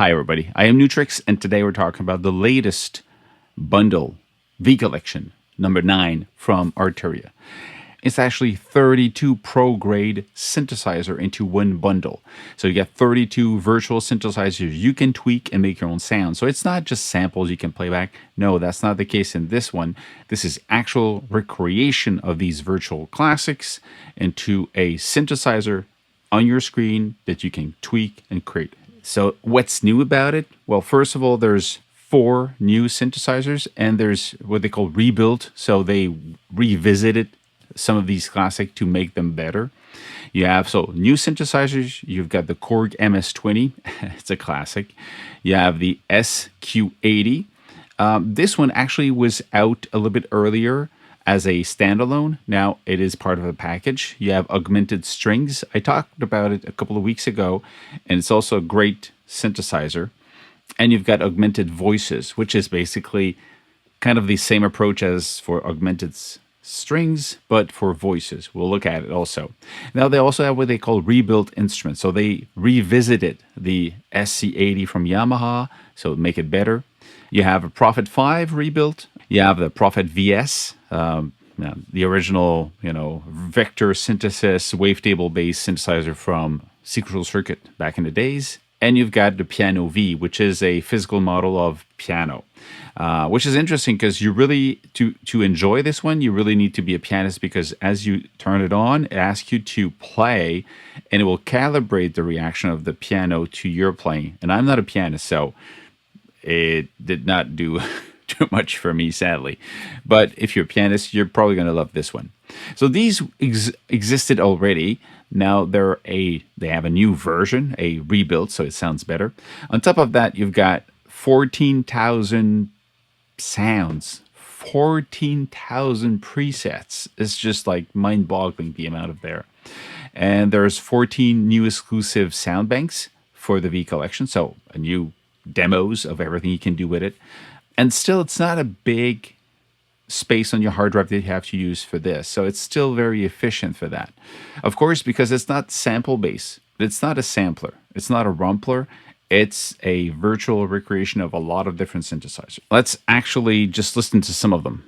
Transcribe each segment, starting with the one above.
Hi everybody, I am Nu-Trix, and today we're talking about the latest bundle, V Collection, number 9 from Arturia. It's actually 32 pro-grade synthesizer into one bundle. So you get 32 virtual synthesizers you can tweak and make your own sound. So it's not just samples you can play back. No, that's not the case in this one. This is actual recreation of these virtual classics into a synthesizer on your screen that you can tweak and create. So what's new about it? Well, first of all, there's 4 new synthesizers, and there's what they call rebuilt. So they revisited some of these classic to make them better. You have new synthesizers. You've got the Korg MS-20. It's a classic. You have the SQ-80. This one actually was out a little bit earlier as a standalone. Now it is part of a package. You have Augmented strings. I talked about it a couple of weeks ago, and it's also a great synthesizer. And you've got Augmented voices, which is basically kind of the same approach as for Augmented strings, but for voices. We'll look at it also. Now they also have what they call rebuilt instruments. So they revisited the SC-80 from Yamaha, so make it better. You have a Prophet 5 rebuilt. You have the Prophet VS, the original, vector synthesis, wavetable-based synthesizer from Sequential Circuit back in the days. And you've got the Piano V, which is a physical model of piano, which is interesting because you really, to enjoy this one, you really need to be a pianist, because as you turn it on, it asks you to play, and it will calibrate the reaction of the piano to your playing. And I'm not a pianist, so it did not do too much for me, sadly. But if you're a pianist, you're probably going to love this one. So these existed already. Now they have a new version, a rebuild, so it sounds better. On top of that, you've got 14,000 sounds, 14,000 presets. It's just like mind-boggling the amount of there. And there's 14 new exclusive sound banks for the V Collection, so a new demos of everything you can do with it. And still, it's not a big space on your hard drive that you have to use for this. So it's still very efficient for that. Of course, because it's not sample based. It's not a sampler. It's not a rumpler. It's a virtual recreation of a lot of different synthesizers. Let's actually just listen to some of them.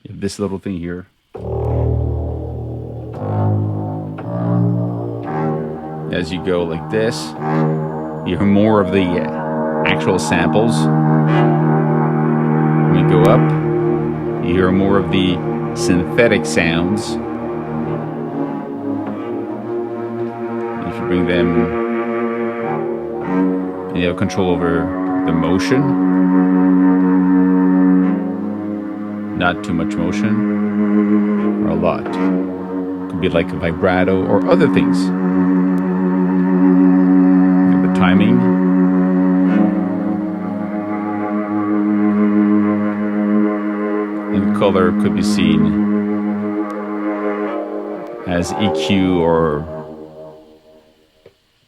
You have this little thing here. As you go like this, you hear more of the actual samples. When we go up, you hear more of the synthetic sounds. If you bring them, and you have control over the motion. Not too much motion, or a lot. Could be like a vibrato or other things. And the timing. And color could be seen as EQ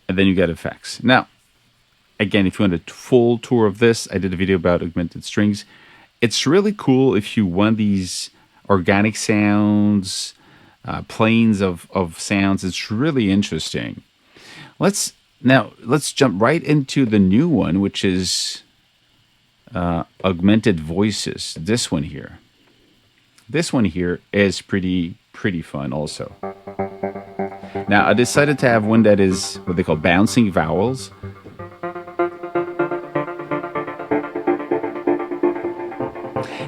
and then you get effects. Now, again, if you want a full tour of this, I did a video about augmented strings. It's really cool if you want these organic sounds, planes of sounds. It's really interesting. Let's jump right into the new one, which is Augmented voices. This one here. This one here is pretty fun also. Now, I decided to have one that is what they call bouncing vowels.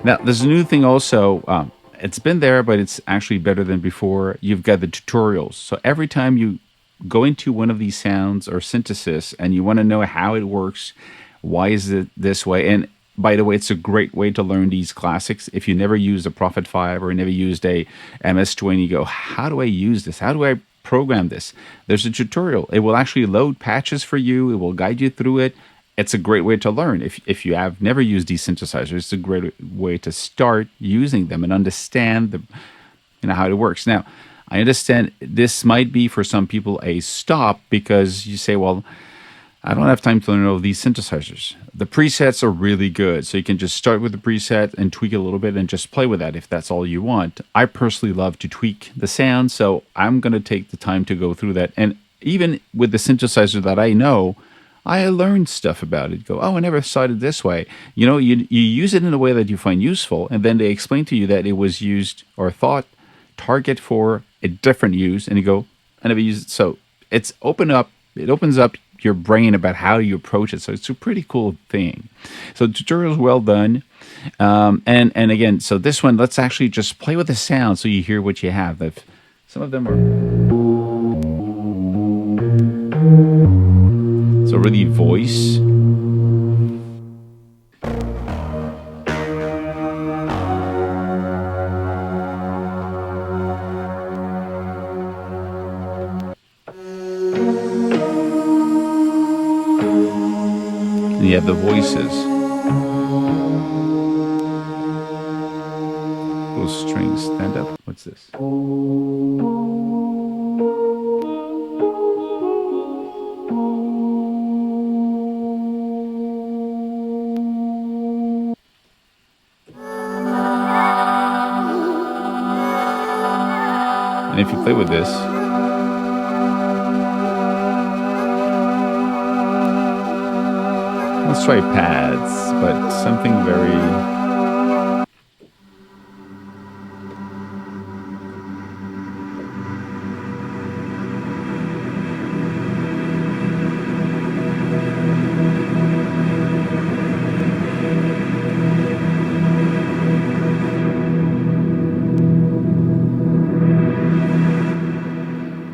Now, there's a new thing also. It's been there, but it's actually better than before. You've got the tutorials. So every time you go into one of these sounds or synthesis and you want to know how it works, why is it this way? And by the way, it's a great way to learn these classics. If you never used a Prophet 5 or never used a MS-20, you go, how do I use this? How do I program this? There's a tutorial. It will actually load patches for you. It will guide you through it. It's a great way to learn. If you have never used these synthesizers, it's a great way to start using them and understand how it works. Now, I understand this might be for some people a stop because you say, well, I don't have time to learn all these synthesizers. The presets are really good, so you can just start with the preset and tweak it a little bit and just play with that if that's all you want. I personally love to tweak the sound, so I'm going to take the time to go through that. And even with the synthesizer that I know, I learned stuff about it. Go, oh, I never saw it this way. You use it in a way that you find useful, and then they explain to you that it was used or thought target for a different use, and you go, I never used it. So it opens up your brain about how you approach it. So it's a pretty cool thing. So the tutorial is well done. And again, so this one, let's actually just play with the sound so you hear what you have. Some of them are so really voice. And you have the voices. Those strings stand up. What's this? And if you play with this, let's try pads, but something very...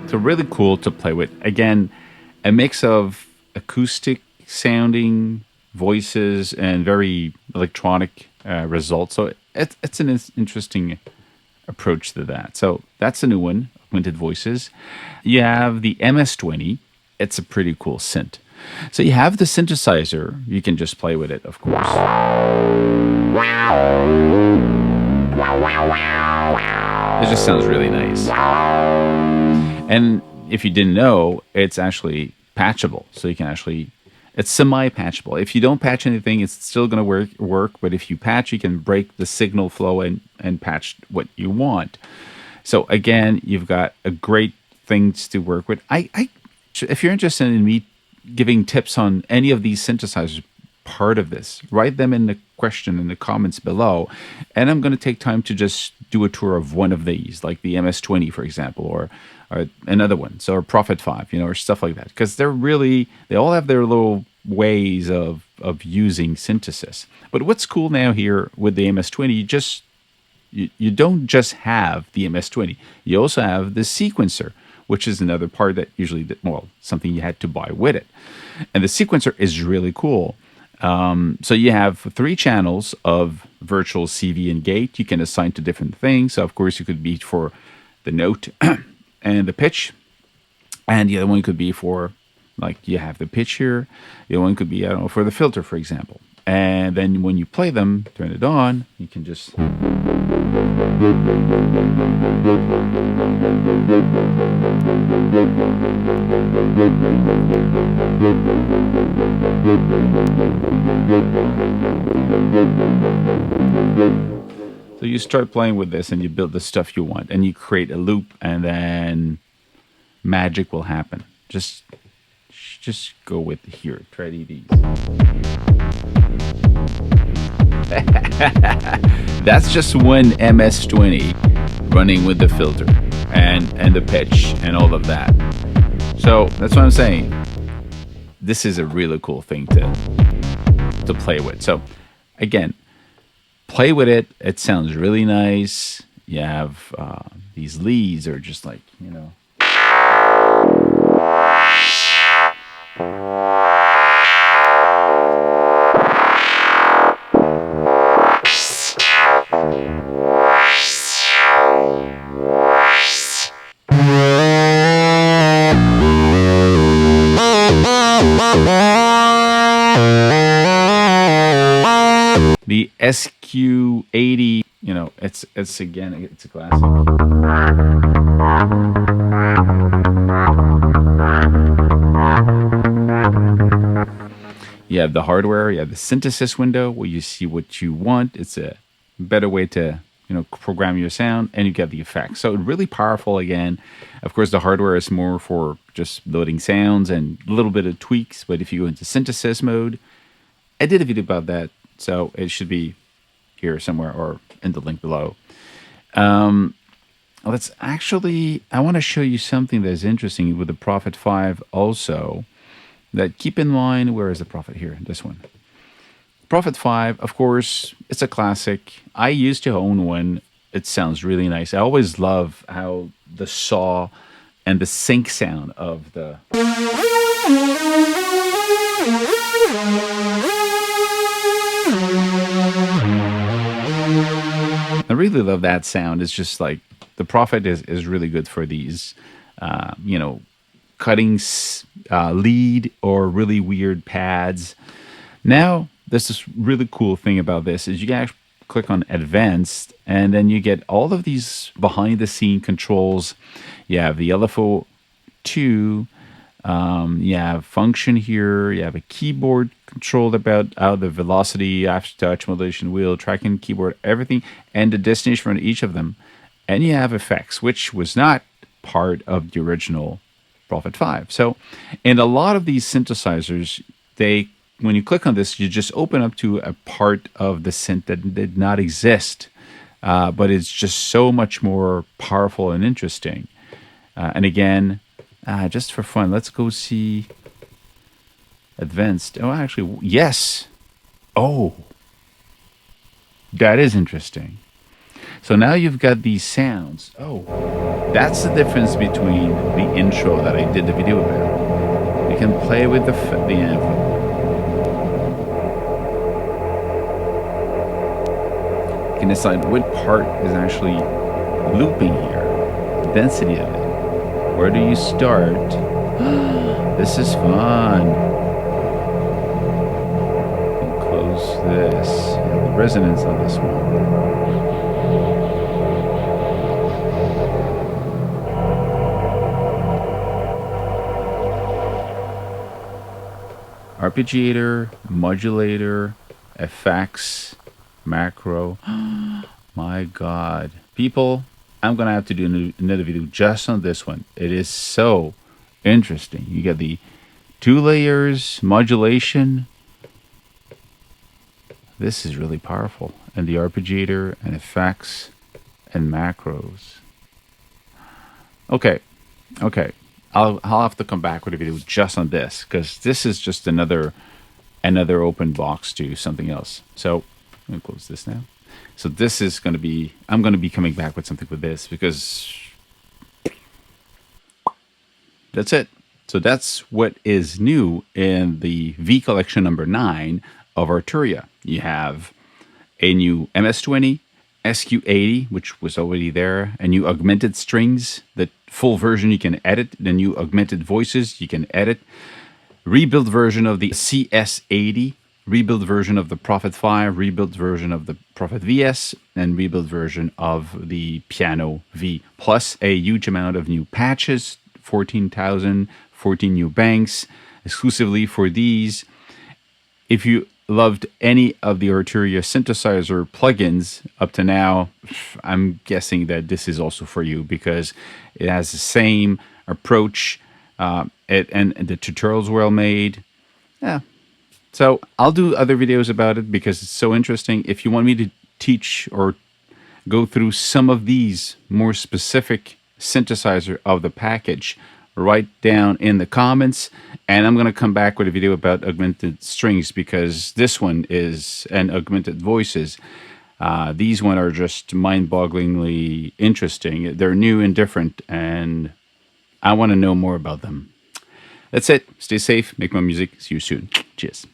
So really cool to play with. Again, a mix of acoustic sounding voices and very electronic results. So it's an interesting approach to that. So that's a new one, Augmented Voices. You have the MS-20. It's a pretty cool synth. So you have the synthesizer. You can just play with it, of course. It just sounds really nice. And if you didn't know, it's actually patchable. So you can actually, it's semi-patchable. If you don't patch anything, it's still going to work. But if you patch, you can break the signal flow and patch what you want. So again, you've got a great things to work with. If you're interested in me giving tips on any of these synthesizers, part of this, write them in the question in the comments below, and I'm going to take time to just do a tour of one of these, like the MS-20, for example, or another one, so or Prophet 5, or stuff like that, because they all have their little ways of using synthesis. But what's cool now here with the MS-20, you don't just have the MS-20, you also have the sequencer, which is another part that usually, something you had to buy with it. And the sequencer is really cool. So you have 3 channels of virtual CV and gate. You can assign to different things. So of course, you could be for the note and the pitch. And the other one could be for, like, you have the pitch here. The other one could be, I don't know, for the filter, for example. And then when you play them, turn it on, you can just... So you start playing with this and you build the stuff you want and you create a loop, and then magic will happen. Just go with here. Try these. That's just one MS-20 running with the filter and the pitch and all of that. So that's what I'm saying. This is a really cool thing to play with. So again, play with it. It sounds really nice. You have these leads are just like, the SQ-80, it's again, it's a classic. You have the hardware, you have the synthesis window where you see what you want. It's a better way to program your sound, and you get the effects. So really powerful again. Of course, the hardware is more for just loading sounds and a little bit of tweaks. But if you go into synthesis mode, I did a video about that, so it should be here somewhere or in the link below. Let's actually, I want to show you something that's interesting with the Prophet 5 also. That keep in mind, where is the Prophet here? This one. Prophet 5, of course, it's a classic. I used to own one. It sounds really nice. I always love how the saw and the sync sound of the... I really love that sound. It's just like, the Prophet is really good for these, cutting lead or really weird pads. Now, this really cool thing about this is you can actually click on Advanced, and then you get all of these behind-the-scene controls. You have the LFO 2, you have function here, you have a keyboard control about the velocity, after-touch, modulation wheel, tracking keyboard, everything, and the destination for each of them. And you have effects, which was not part of the original Prophet 5. So, in a lot of these synthesizers, when you click on this, you just open up to a part of the synth that did not exist, but it's just so much more powerful and interesting. And again, just for fun, let's go see Advanced. Oh, actually, yes. Oh, that is interesting. So now you've got these sounds. Oh, that's the difference between the intro that I did the video about. You can play with the anthem. You can decide what part is actually looping here, the density of it. Where do you start? This is fun. And close this. The resonance on this one. Arpeggiator, modulator, effects, macro. My God. People, I'm going to have to do another video just on this one. It is so interesting. You get the 2 layers, modulation. This is really powerful. And the arpeggiator and effects and macros. Okay. I'll have to come back with a video just on this, because this is just another open box to something else. So let me close this now. So this is going to be, I'm going to be coming back with something with this, because that's it. So that's what is new in the V collection number 9 of Arturia. You have a new MS-20, SQ-80, which was already there, a new augmented strings, the full version you can edit, the new augmented voices you can edit, rebuild version of the CS-80, rebuild version of the Prophet 5, rebuild version of the Prophet VS, and rebuild version of the Piano V, plus a huge amount of new patches, 14,000, 14 new banks, exclusively for these. If you loved any of the Arturia synthesizer plugins up to now, I'm guessing that this is also for you, because it has the same approach, and the tutorials were well made. Yeah. So I'll do other videos about it because it's so interesting. If you want me to teach or go through some of these more specific synthesizer of the package, write down in the comments, and I'm going to come back with a video about augmented strings, because this one is, and augmented voices. These one are just mind-bogglingly interesting. They're new and different, and I want to know more about them. That's it. Stay safe, make more music. See you soon. Cheers.